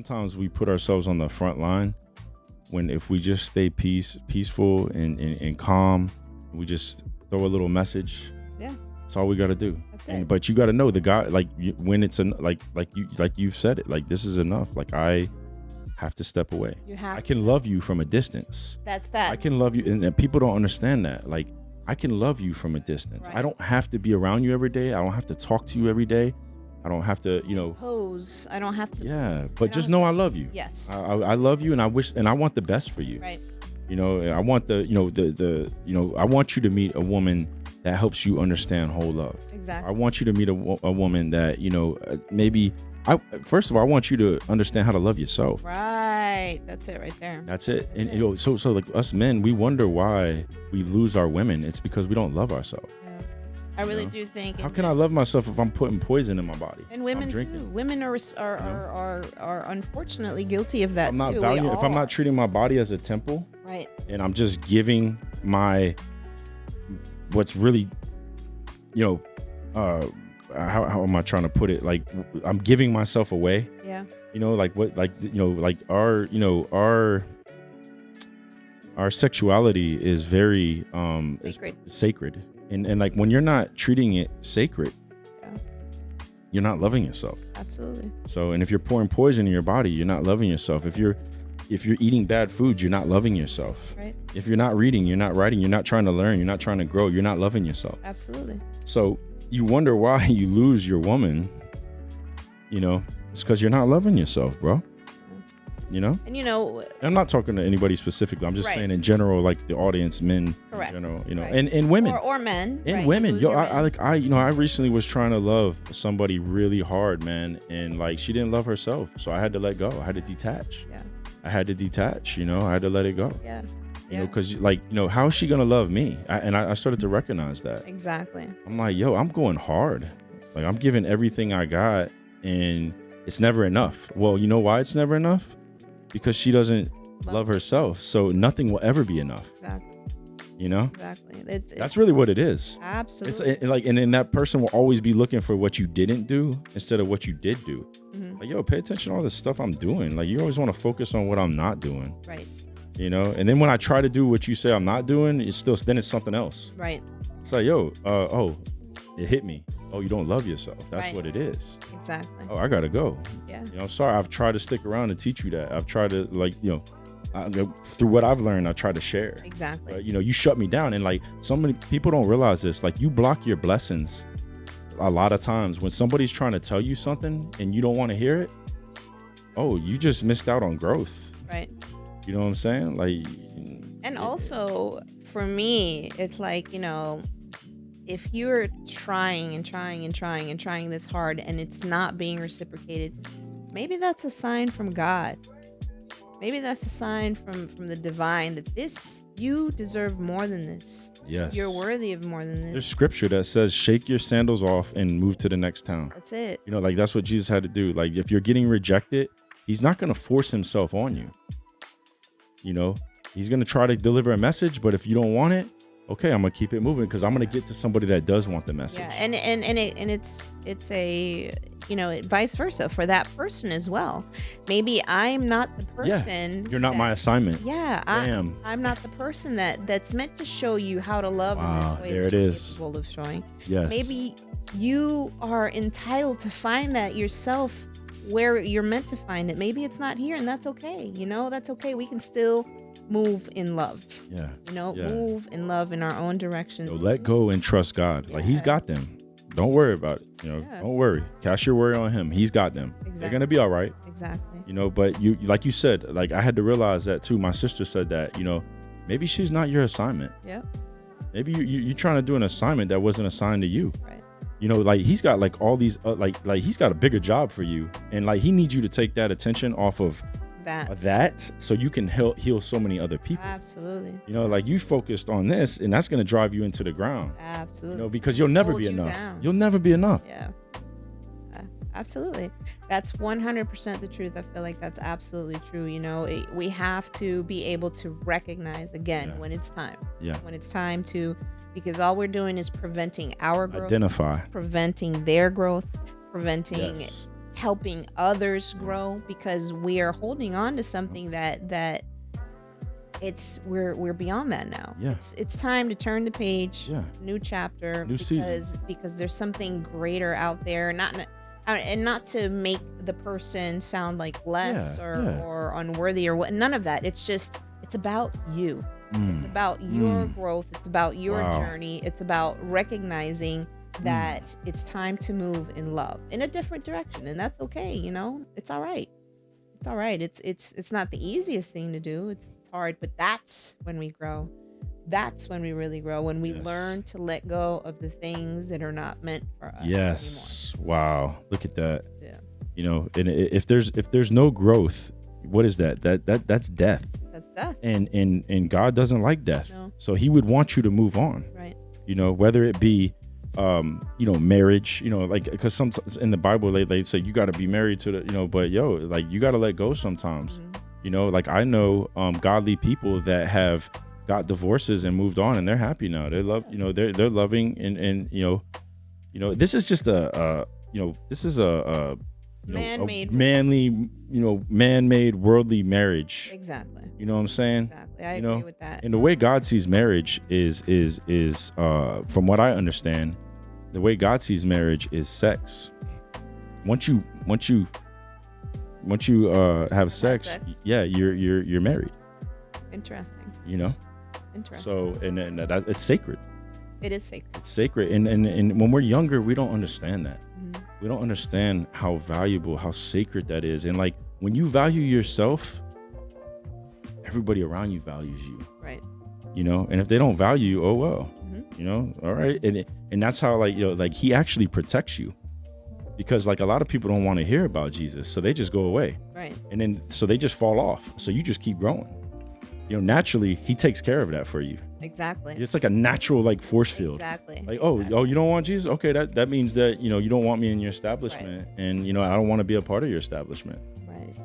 sometimes we put ourselves on the front line when if we just stay peaceful and calm, we just throw a little message. Yeah. That's all we got to do. That's it. But you got to know the guy, like when it's like you've said it, like this is enough. Like I have to step away. I can love you from a distance. That's that. I can love you. And people don't understand that. Like I can love you from a distance. Right. I don't have to be around you every day. I don't have to talk to you every day. I don't have to, pose. I don't have to. Yeah, but just know I love you. Yes. I love you, and I wish, and I want the best for you. Right. I want I want you to meet a woman that helps you understand whole love. Exactly. I want you to meet a woman that, maybe, first of all, I want you to understand how to love yourself. Right. That's it right there. That's it. And, so like us men, we wonder why we lose our women. It's because we don't love ourselves. Yeah. I really do think. How can I love myself if I'm putting poison in my body? And women too. Women are unfortunately guilty of that I'm not too. if I'm not treating my body as a temple, right? And I'm just giving what's really, how am I trying to put it? Like I'm giving myself away. Yeah. Our sexuality is very sacred. And like when you're not treating it sacred, you're not loving yourself. Absolutely. So, and if you're pouring poison in your body, you're not loving yourself. If you're eating bad food, you're not loving yourself. Right. If you're not reading, you're not writing, you're not trying to learn, you're not trying to grow, you're not loving yourself. Absolutely. So you wonder why you lose your woman, it's because you're not loving yourself, bro. And I'm not talking to anybody specifically. I'm just saying in general, like the audience, men, correct. in general, Right. and women or men, and right. women. I recently was trying to love somebody really hard, man, and like she didn't love herself, so I had to let go. I had to detach. Yeah. I had to detach. I had to let it go. Yeah. Because how is she gonna love me? I started to recognize that. Exactly. I'm like, I'm going hard. Like I'm giving everything I got, and it's never enough. Well, you know why it's never enough? Because she doesn't love herself, so nothing will ever be enough. Exactly. Exactly. It's that's really what it is. Absolutely. It's like, and then that person will always be looking for what you didn't do instead of what you did do. Mm-hmm. Like, pay attention to all the stuff I'm doing. Like, you always want to focus on what I'm not doing. Right. And then when I try to do what you say I'm not doing, it's something else. Right. It's like, it hit me. Oh, you don't love yourself. That's what it is. Exactly. Oh, I gotta go. Yeah. Sorry. I've tried to stick around and teach you that. I've tried to through what I've learned, I try to share. Exactly. But, you shut me down, and like so many people don't realize this. Like you block your blessings a lot of times when somebody's trying to tell you something and you don't want to hear it. Oh, you just missed out on growth. Right. You know what I'm saying? Like. And also for me, it's like, if you're trying this hard and it's not being reciprocated, maybe that's a sign from God. Maybe that's a sign from the divine that you deserve more than this. Yes. You're worthy of more than this. There's scripture that says, shake your sandals off and move to the next town. That's it. Like that's what Jesus had to do. Like if you're getting rejected, he's not going to force himself on you. He's going to try to deliver a message, but if you don't want it, okay, I'm gonna keep it moving because I'm gonna get to somebody that does want the message. Yeah, and it's a vice versa for that person as well. Maybe I'm not the person. Yeah, you're not my assignment. Yeah, I'm not the person that's meant to show you how to love in this way. There it is. Capable of showing. Yes. Maybe you are entitled to find that yourself where you're meant to find it. Maybe it's not here, and that's okay. That's okay. We can still move in love. Yeah. Move in love in our own directions. Let go and trust God. Like he's got them. Don't worry about it. Don't worry. Cast your worry on him. He's got them. Exactly. They're gonna be all right. Exactly. But you, like you said, like I had to realize that too. My sister said that, maybe she's not your assignment. Yeah. Maybe you're trying to do an assignment that wasn't assigned to you. Right. Like he's got like all these like he's got a bigger job for you, and like he needs you to take that attention off of that so you can heal so many other people. Absolutely. Like you focused on this, and that's going to drive you into the ground. Absolutely. Because you'll never be enough. You'll never be enough. Yeah. Absolutely. That's 100% the truth. I feel like that's absolutely true. We have to be able to recognize again when it's time. Yeah. When it's time to, because all we're doing is preventing our growth. Identify. Preventing their growth. Preventing helping others grow, because we are holding on to something that we're beyond that now. Yeah. It's time to turn the page, Yeah. new chapter, New season. because there's something greater out there. And not to make the person sound like less or unworthy or what. None of that. It's about you. It's about your growth. It's about your journey. It's about recognizing that it's time to move in love in a different direction, and that's okay. It's all right. It's all right. It's not the easiest thing to do. It's hard, but that's when we grow. That's when we really grow, when we learn to let go of the things that are not meant for us anymore. Wow. Look at that. Yeah. And if there's no growth, what is that? That's death. That's death. And God doesn't like death. No. So he would want you to move on. Right. Whether it be marriage, like, because sometimes in the Bible they say you got to be married to the, but like you got to let go sometimes. Like I know godly people that have got divorces and moved on, and they're happy now. They love, they're loving, and this is just a man-made, manly, man-made worldly marriage. Exactly. You know what I'm saying? Exactly. I agree with that. And the way God sees marriage is from what I understand, the way God sees marriage is sex. Once you have sex, you're married. Interesting. Interesting. So and that it's sacred. It is sacred. It's sacred, and when we're younger, we don't understand that. We don't understand how valuable, how sacred that is, and like when you value yourself, everybody around you values you. Right. And if they don't value you, oh well. All right, and that's how like he actually protects you, because like a lot of people don't want to hear about Jesus, so they just go away. Right. And then so they just fall off. So you just keep growing. Naturally, he takes care of that for you. Exactly. It's like a natural like force field. Exactly. Like, oh, you don't want Jesus? Okay, that means that you don't want me in your establishment, and I don't want to be a part of your establishment. Right.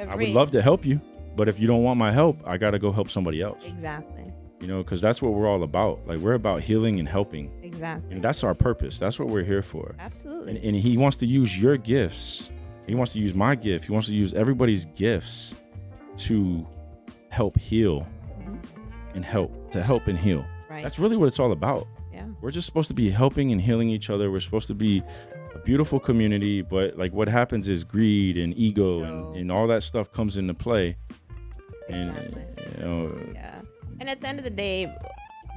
I would love to help you, but if you don't want my help, I got to go help somebody else. Exactly. Because that's what we're all about. Like, we're about healing and helping. Exactly. That's our purpose. That's what we're here for. Absolutely. And he wants to use your gifts. He wants to use my gift. He wants to use everybody's gifts to help heal and help and heal. Right. That's really what it's all about. Yeah. We're just supposed to be helping and healing each other. We're supposed to be a beautiful community, but like what happens is greed and ego and all that stuff comes into play. Exactly. And yeah. And at the end of the day,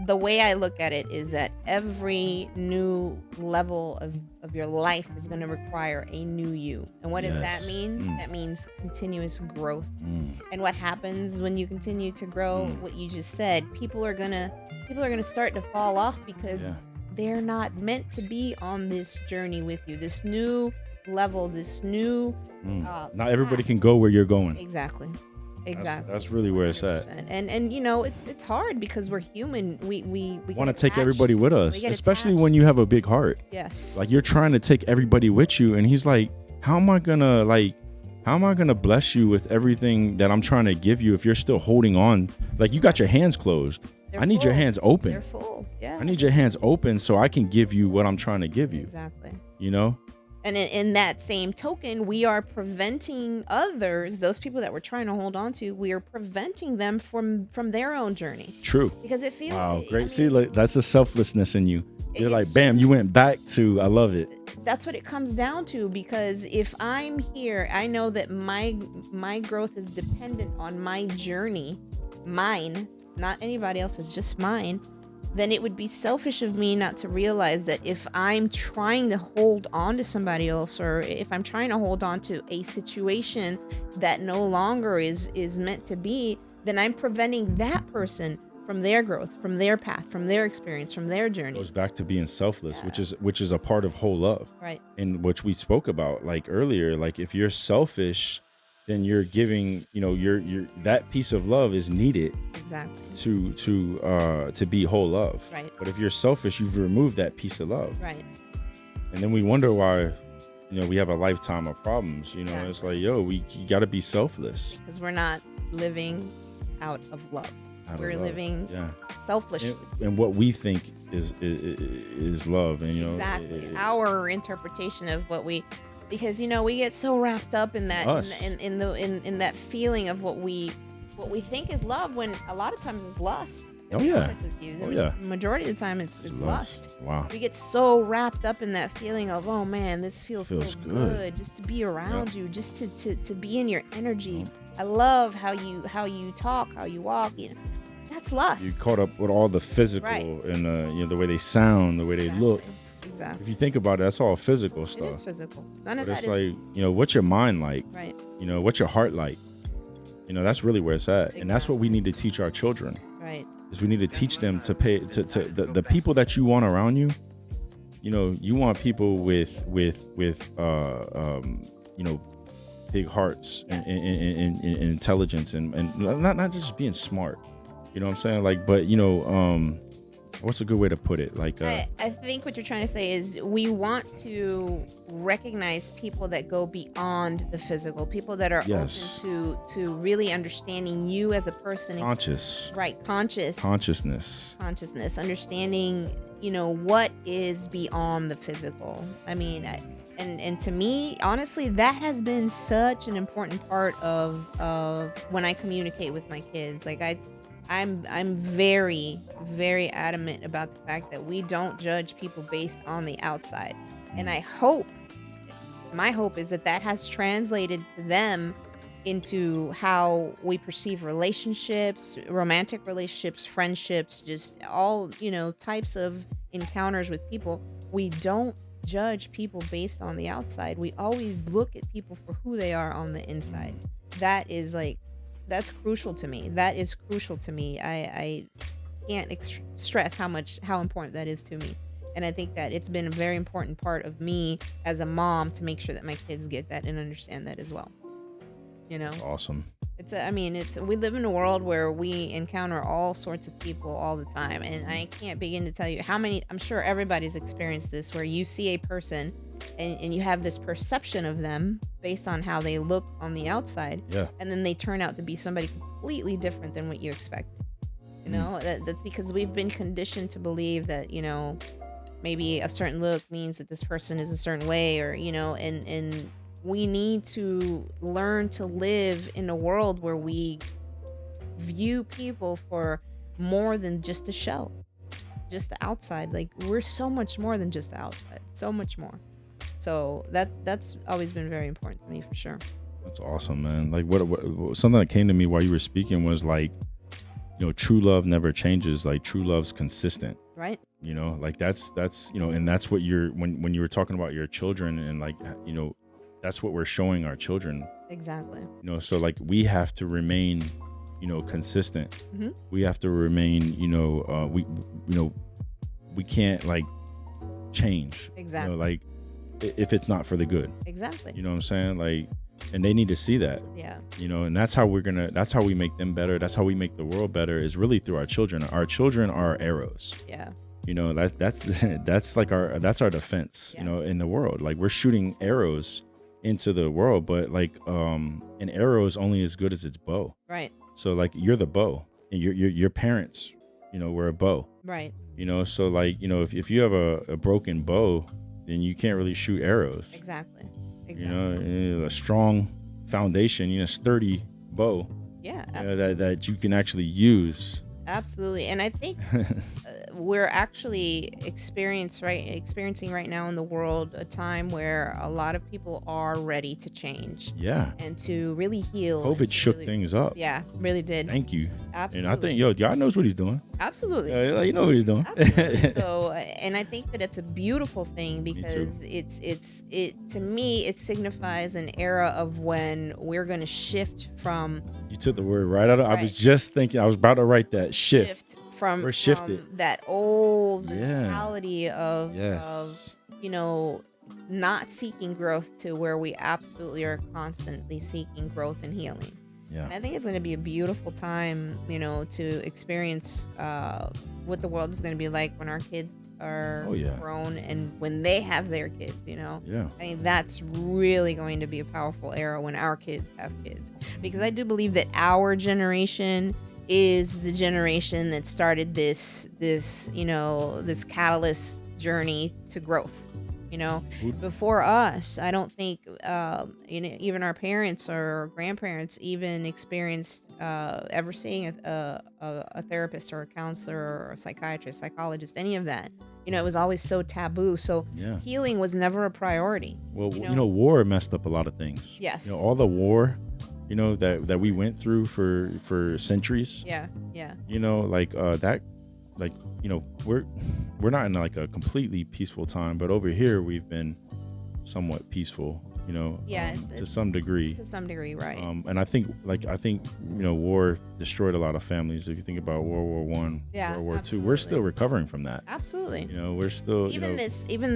the way I look at it is that every new level of your life is going to require a new you. And what does that mean? That means continuous growth. And what happens when you continue to grow? What you just said, people are gonna start to fall off because they're not meant to be on this journey with you. This new level, this new not everybody can go where you're going. Exactly. That's really where it's at. And it's hard because we're human. We want to take everybody with us, especially when you have a big heart. Yes. Like you're trying to take everybody with you, and he's like, how am I gonna bless you with everything that I'm trying to give you if you're still holding on? Like you got your hands closed. I need your hands open. They're full. Yeah. I need your hands open so I can give you what I'm trying to give you. Exactly. And in that same token, we are preventing others, those people that we're trying to hold on to, we are preventing them from their own journey. True. Because it feels great. See, like, that's the selflessness in you. You're like, bam, you went back to, I love it. That's what it comes down to, because if I'm here, I know that my growth is dependent on my journey, mine, not anybody else's, just mine. Then it would be selfish of me not to realize that if I'm trying to hold on to somebody else, or if I'm trying to hold on to a situation that no longer is meant to be, then I'm preventing that person from their growth, from their path, from their experience, from their journey. It goes back to being selfless, which is a part of whole love. Right. And which we spoke about like earlier, like if you're selfish, then you're giving, your that piece of love is needed to be whole love. Right. But if you're selfish, you've removed that piece of love. Right. And then we wonder why, we have a lifetime of problems. It's like, we got to be selfless because we're not living out of love. We're living selfishly. And what we think is love, and exactly our interpretation of what we because we get so wrapped up in that Us. in that feeling of what we think is love, when a lot of times it's lust, to Oh be yeah. honest with you. Oh yeah. The majority of the time it's It's lust. Wow. We get so wrapped up in that feeling of, oh man, this feels so Feels good. good just to be around you, just to be in your energy. Mm. I love how you talk, how you walk. That's lust. You caught up with all the physical Right. and the way they sound, the way they look. Exactly. If you think about it, that's all physical It is stuff. physical. None of But that it's is like, what's your mind like? right. What's your heart like? That's really where it's at. And that's what we need to teach our children. Right. Is we need to teach them to pay to the people that you want around you. You want people with big hearts and intelligence and not just being smart. You know what I'm saying? Like, but what's a good way to put it? Like, I think what you're trying to say is we want to recognize people that go beyond the physical, people that are Yes. open to really understanding you as a person. conscious Right. Consciousness, understanding, what is beyond the physical. I mean, and to me, honestly, that has been such an important part of when I communicate with my kids. Like I'm very, very adamant about the fact that we don't judge people based on the outside. And my hope is that has translated to them into how we perceive relationships, romantic relationships, friendships, just all, types of encounters with people. We don't judge people based on the outside. We always look at people for who they are on the inside. That is that's crucial to me. That is crucial to me. I can't stress how important that is to me. And I think that it's been a very important part of me as a mom to make sure that my kids get that and understand that as well. awesome. We live in a world where we encounter all sorts of people all the time, and I can't begin to tell you how many. I'm sure everybody's experienced this, where you see a person and you have this perception of them based on how they look on the outside, Yeah. and then they turn out to be somebody completely different than what you expect. That's because we've been conditioned to believe that, maybe a certain look means that this person is a certain way, or, and we need to learn to live in a world where we view people for more than just a show, just the outside. Like, we're so much more than just the outside, so much more. So that's always been very important to me, for sure. That's awesome, man. Like, what something that came to me while you were speaking was like, true love never changes. Like, true love's consistent. Right. Like that's and that's what you're when you were talking about your children, and like, that's what we're showing our children. Exactly. So like we have to remain, consistent. Mm-hmm. We have to remain, we can't like change. Exactly. Like if it's not for the good. Exactly. You know what I'm saying? Like, and they need to see that. Yeah. And that's how we make them better. That's how we make the world better, is really through our children. Our children are arrows. Yeah. That's like that's our defense, Yeah. in the world. Like, we're shooting arrows into the world, but like an arrow is only as good as its bow. Right. So like, you're the bow, and your parents, were a bow. Right. So like, if you have a broken bow, then you can't really shoot arrows. Exactly. A strong foundation, sturdy bow. Yeah. Absolutely. That you can actually use. Absolutely. And I think we're actually experiencing right now in the world a time where a lot of people are ready to change. Yeah. And to really heal. COVID shook things up. Yeah, really did. Thank you. Absolutely. And I think, God knows what he's doing. Absolutely. You know what he's doing. Absolutely. So, and I think that it's a beautiful thing, because to me, it signifies an era of when we're going to shift from. You took the word right out of. I was just thinking. I was about to write that shift. From that old mentality of not seeking growth, to where we absolutely are constantly seeking growth and healing. Yeah. And I think it's going to be a beautiful time, to experience what the world is going to be like when our kids are grown, and when they have their kids, Yeah. I mean, that's really going to be a powerful era when our kids have kids, because I do believe that our generation is the generation that started this catalyst journey to growth. You know, Who- before us, I don't think even our parents or grandparents even experienced ever seeing a therapist or a counselor or a psychiatrist, psychologist, any of that. It was always so taboo. So Yeah. healing was never a priority. Well, war messed up a lot of things. Yes. All the war, that we went through for centuries. Yeah. Yeah. Like that, like we're not in like a completely peaceful time, but over here we've been somewhat peaceful. Yeah, to some degree. To some degree, right. And I think war destroyed a lot of families. If you think about World War One, Yeah, World War Two, absolutely. we're still recovering from that. Absolutely. We're still even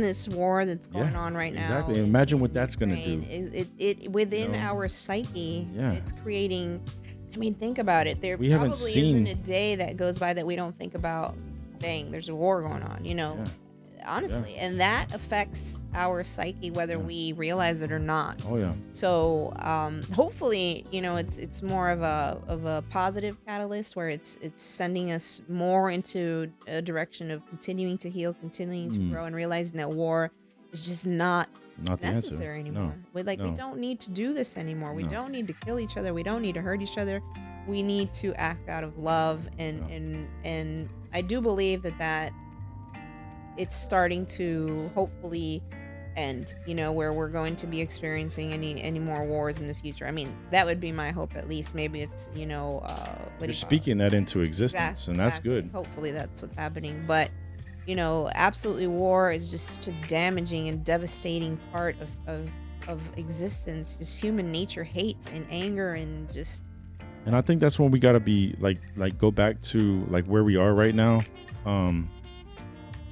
this war that's going on right now. Exactly. Imagine what that's going to do. It within our psyche. Yeah. It's creating. I mean, think about it. There We haven't probably seen- isn't a day that goes by that we don't think about, dang, there's a war going on. Yeah. Honestly, and that affects our psyche whether we realize it or not. Oh yeah. So hopefully, it's more of a positive catalyst where it's sending us more into a direction of continuing to heal, continuing to grow, and realizing that war is just not Not the necessary answer. anymore. We No. don't need to do this anymore. We No. don't need to kill each other. We don't need to hurt each other. We need to act out of love, and I do believe that it's starting to hopefully end, where we're going to be experiencing any more wars in the future. I mean, that would be my hope, at least. Maybe it's, what do You're you call speaking that into existence, and that's exactly. good. Hopefully that's what's happening. But, absolutely, war is just such a damaging and devastating part of existence. Just human nature, hate and anger, and just. And I think that's when we got to be like go back to like where we are right now.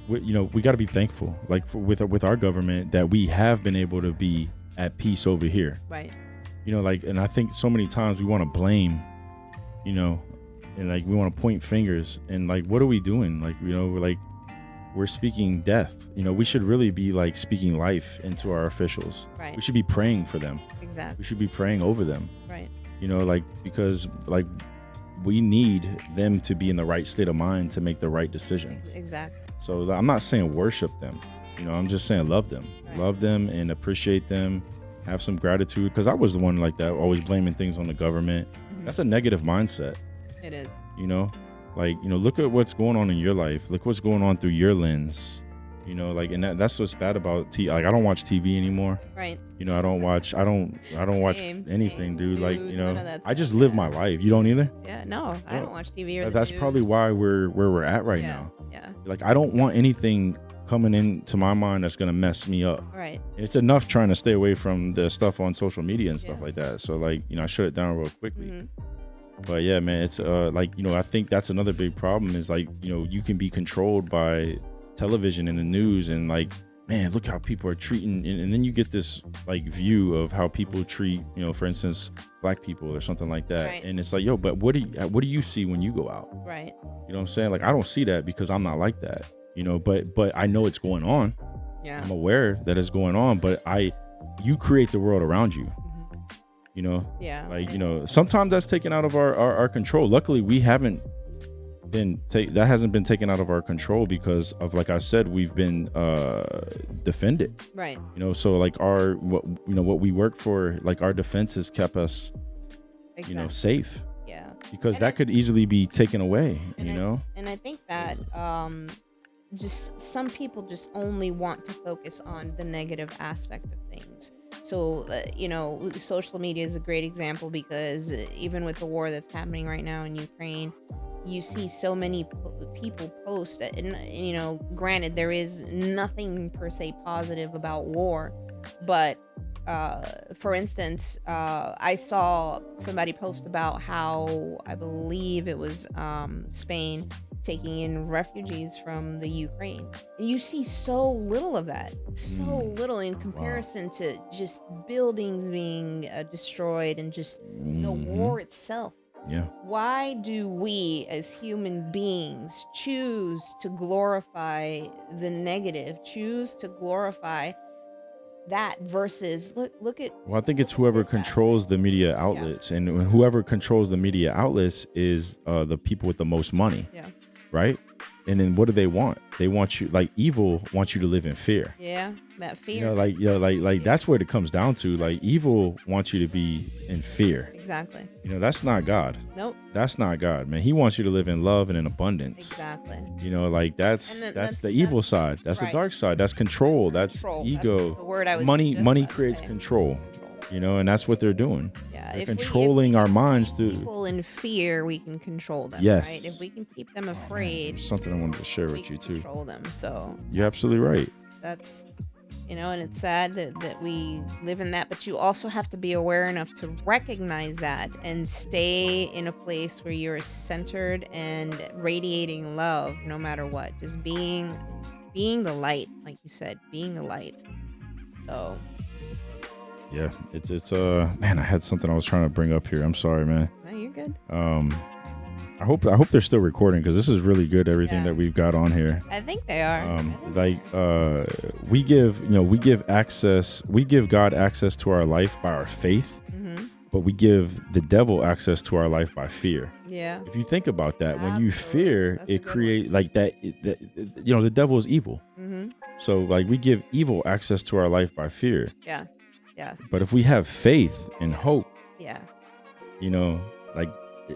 We got to be thankful, like with our government, that we have been able to be at peace over here. Right. And I think so many times we want to blame, and like we want to point fingers, and like, what are we doing? Like, we're speaking death. We should really be like speaking life into our officials. Right. We should be praying for them. Exactly. We should be praying over them. Right. Because like we need them to be in the right state of mind to make the right decisions. Exactly. So I'm not saying worship them, I'm just saying love them, Right. Love them and appreciate them, have some gratitude. Because I was the one like that, always blaming things on the government. Mhm. That's a negative mindset. It is. Look at what's going on in your life. Look what's going on through your lens. And that's what's bad about TV. Like, I don't watch TV anymore. Right. I don't watch Same, anything, dude. Like, news, none of that I just stuff. live my life. You don't either? Yeah. No, I don't watch TV or the That's news. probably why we're where we're at right Yeah. now. Yeah. Like, I don't want anything coming into my mind that's gonna mess me up. Right. It's enough trying to stay away from the stuff on social media and stuff Yeah. like that. So like, I shut it down real quickly. Mhm. But yeah, man, it's I think that's another big problem is like, you can be controlled by television and the news, and like, man, look how people are treating, and then you get this like view of how people treat, for instance, black people or something like that. Right. And it's like, yo, but what do you see when you go out? Right. You know what I'm saying? Like, I don't see that because I'm not like that, but I know it's going on. Yeah. I'm aware that it's going on, but you create the world around you. Mhm. Yeah. Like, sometimes that's taken out of our control. Luckily, we haven't that hasn't been taken out of our control because of, like I said, we've been defended. Right. So like what we work for, like our defenses kept us, Exactly. safe, Yeah. because And that could easily be taken away, And I think that just some people just only want to focus on the negative aspect of things. So, social media is a great example because even with the war that's happening right now in Ukraine, you see so many people post, and granted, there is nothing per se positive about war, but for instance, I saw somebody post about how, I believe it was Spain, taking in refugees from the Ukraine. And you see so little of that, so little in comparison to just buildings being destroyed and just the war itself. Yeah. Why do we as human beings choose to glorify the negative, choose to glorify that versus look at. Well, I think it's whoever this controls the media outlets, and whoever controls the media outlets is the people with the most money. Yeah. Right? And then what do they want? They want you, like evil wants you to live in fear. Yeah, that You fear. know, like that's what it comes down to. Like evil wants you to be in fear. Exactly. You know, that's not God. Nope. That's not God, man. He wants you to live in love and in abundance. Exactly. You know, like that's the evil side. That's the right. dark side. That's control. That's Control. ego. That's the word I was Money just money about to creates say. control. You know, and that's what they're doing. Yeah, They're if controlling we our can minds keep through. people in fear, we can control them. Yes. Right. If we can keep them Oh, man, afraid, there's something I wanted to share we with you can too. control them. So You're absolutely right. that's and it's sad that we live in that, but you also have to be aware enough to recognize that and stay in a place where you're centered and radiating love no matter what. Just being the light, like you said, being the light. So Yeah, it's man, I had something I was trying to bring up here. I'm sorry, man. no, you're good. I hope they're still recording because this is really good. Everything that we've got on here. I think they are. We give access. We give God access to our life by our faith, but we give the devil access to our life by fear. Yeah. If you think about that, when you Absolutely. fear, That's a it good creates like that. The devil is evil. So like we give evil access to our life by fear. Yeah. Yes. But if we have faith and hope, Yeah. Like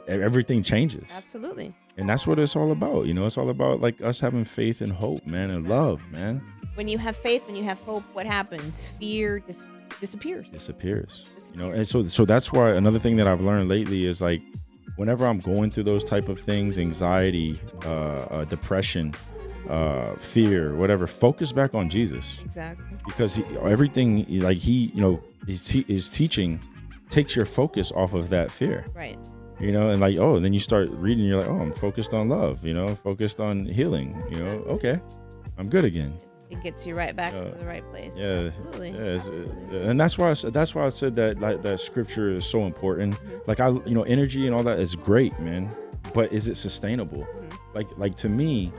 everything changes. Absolutely. And that's what it's all about. It's all about like us having faith and hope, man, and love, man. When you have faith, when you have hope, what happens? Fear disappears. And so that's why another thing that I've learned lately is like whenever I'm going through those type of things, anxiety, depression, fear, whatever, focus back on Jesus. Exactly. Because everything like his teaching takes your focus off of that fear. Right. And like, and then you start reading, you're like, I'm focused on love, focused on healing, okay, I'm good again. It gets you right back to the right place. Yeah. Absolutely. Yeah. Absolutely. And that's why I said that like that scripture is so important. Like energy and all that is great, man. But is it sustainable? Like to me,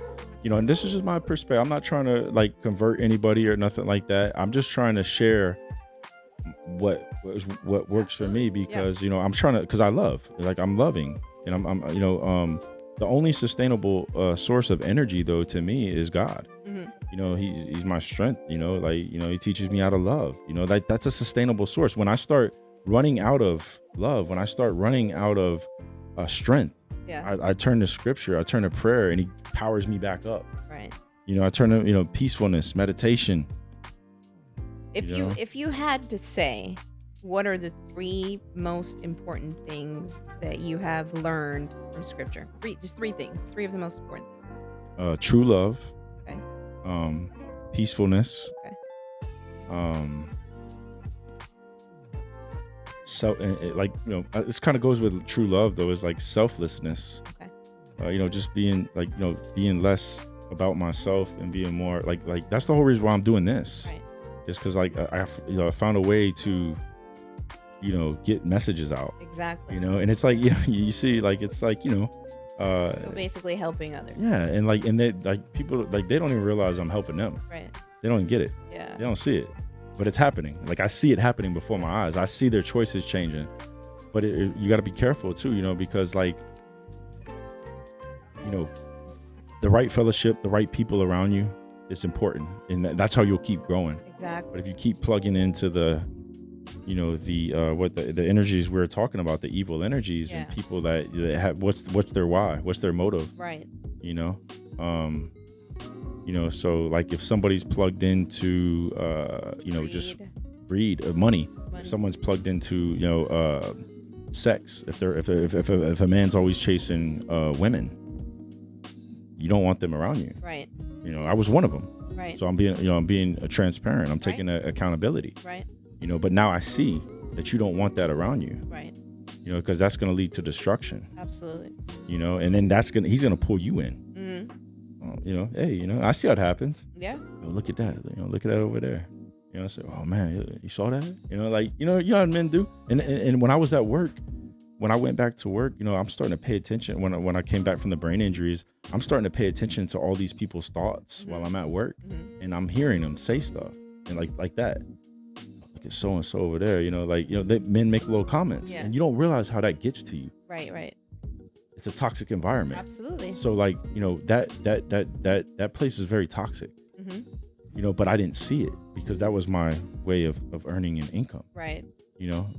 and this is just my perspective. I'm not trying to like convert anybody or nothing like that. I'm just trying to share what works for me because I'm trying to, because I love, like I'm loving, and I'm the only sustainable source of energy though to me is God. He's my strength. He teaches me how to love. That's a sustainable source. When I start running out of love, when I start running out of strength, I turn to scripture, I turn to prayer, and he powers me back up. Right. I turn to peacefulness, meditation. If you had to say, what are the 3 most important things that you have learned from scripture? Just 3 things. 3 of the most important things. True love. Okay. Peacefulness. Okay. So this kind of goes with true love though, is like selflessness. Okay. Just being like, being less about myself and being more like that's the whole reason why I'm doing this. Right. Just because like I found a way to get messages out. Exactly. And it's like you see like it's like so basically helping others. Yeah, and they like people like they don't even realize I'm helping them. Right. They don't get it. Yeah. They don't see it, but it's happening. Like I see it happening before my eyes. I see their choices changing, but you got to be careful too, because like the right fellowship, the right people around you, it's important, and that's how you'll keep growing. Exactly. But if you keep plugging into the the energies we're talking about, the evil energies, and people that have what's their why, what's their motive, right? So like if somebody's plugged into Greed. just greed of money, if someone's plugged into sex, if a man's always chasing women, you don't want them around you. Right. I was one of them. Right. So I'm being transparent. I'm taking accountability. Right. But now I see that you don't want that around you. Right. Because that's going to lead to destruction. Absolutely. And then he's going to pull you in. Hey, I see how it happens. Yeah. Look at that. Look at that over there. I say, oh man, you saw that? You know how men do. And when I was at work, when I went back to work, I'm starting to pay attention. When I came back from the brain injuries, I'm starting to pay attention to all these people's thoughts while I'm at work, and I'm hearing them say stuff and like that. Look at so and so over there. Men make little comments, and you don't realize how that gets to you. Right. Right. it's a toxic environment. Absolutely. So like, that place is very toxic, but I didn't see it because that was my way of earning an income. Right.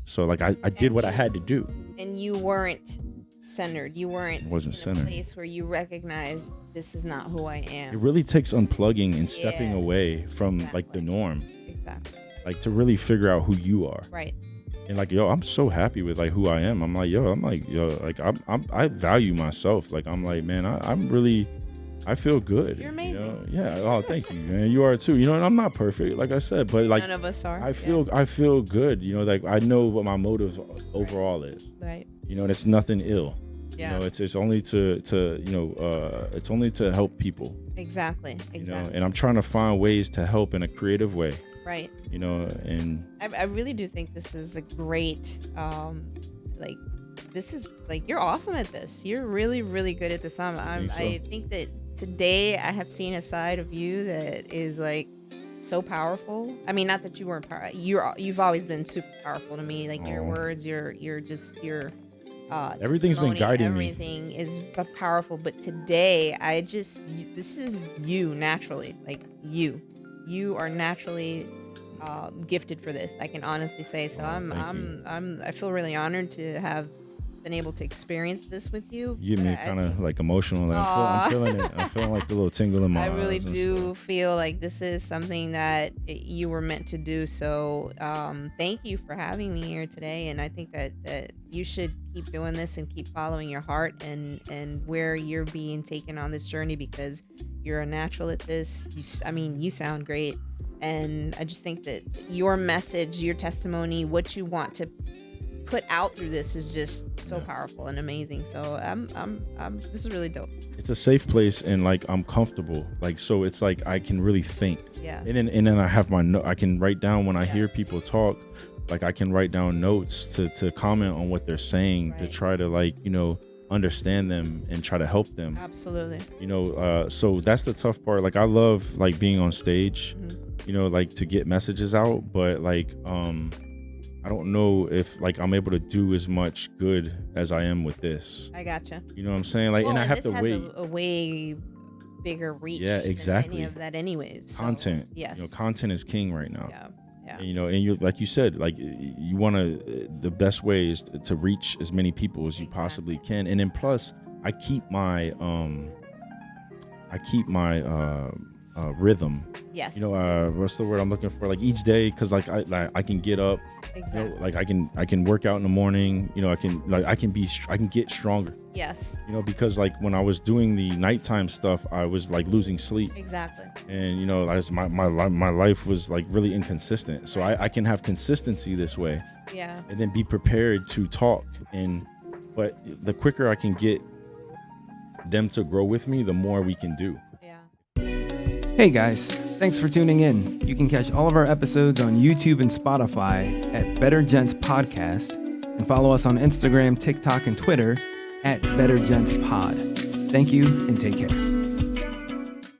So like I did what I had to do. And you weren't centered. You wasn't in centered. A place where you recognize this is not who I am. It really takes unplugging and stepping away from like the norm. Exactly. Like to really figure out who you are. Right. And like, I'm so happy with like who I am. I'm like, like I value myself. Like, I'm like, man, I feel good. You're amazing. Yeah. Oh, thank you, man. You are too. And I'm not perfect, like I said, but like none of us are. I feel good. Like I know what my motive overall is. Right. And it's nothing ill. Yeah. It's only to it's only to help people. Exactly. And I'm trying to find ways to help in a creative way. Right. And I really do think this is a great, this is like, you're awesome at this. You're really, really good at this. I think that today I have seen a side of you that is like so powerful. I mean, not that you weren't powerful. You've always been super powerful to me. Like your words, your everything's been guiding me. Everything is powerful. But today, this is you naturally. Like you are naturally gifted for this. I can honestly say. So I feel really honored to have been able to experience this with you. You get me kind of like emotional. I'm feeling it. I'm feeling like the little tingle in my eyes. I really do feel like this is something that you were meant to do. So thank you for having me here today. And I think that you should keep doing this and keep following your heart and where you're being taken on this journey, because you're a natural at this. You sound great. And I just think that your message, your testimony, what you want to put out through this is just so powerful and amazing. So this is really dope. It's a safe place, and like I'm comfortable. Like, so it's like I can really think. Yeah. And then I have I can write down when I hear people talk. Like I can write down notes to comment on what they're saying, to try to understand them and try to help them. Absolutely. So that's the tough part. Like I love like being on stage, like to get messages out, but like I don't know if like I'm able to do as much good as I am with this. I gotcha. You know what I'm saying? Like, and I have to wait. A way bigger reach. Yeah, exactly. Than any of that, anyways. Content. Yes. Content is king right now. Yeah. And, and you, like you said, like you want to. The best way is to reach as many people as you possibly can, and then plus, I keep my rhythm. Yes. What's the word I'm looking for? Like each day, because like I can get up. Exactly. Like I can work out in the morning. I can get stronger. Yes. Because like when I was doing the nighttime stuff, I was like losing sleep. Exactly. And my life was like really inconsistent. So I can have consistency this way. Yeah. And then be prepared to talk. But the quicker I can get them to grow with me, the more we can do. Hey guys, thanks for tuning in. You can catch all of our episodes on YouTube and Spotify at Better Gents Podcast, and follow us on Instagram, TikTok, and Twitter at Better Gents Pod. Thank you and take care.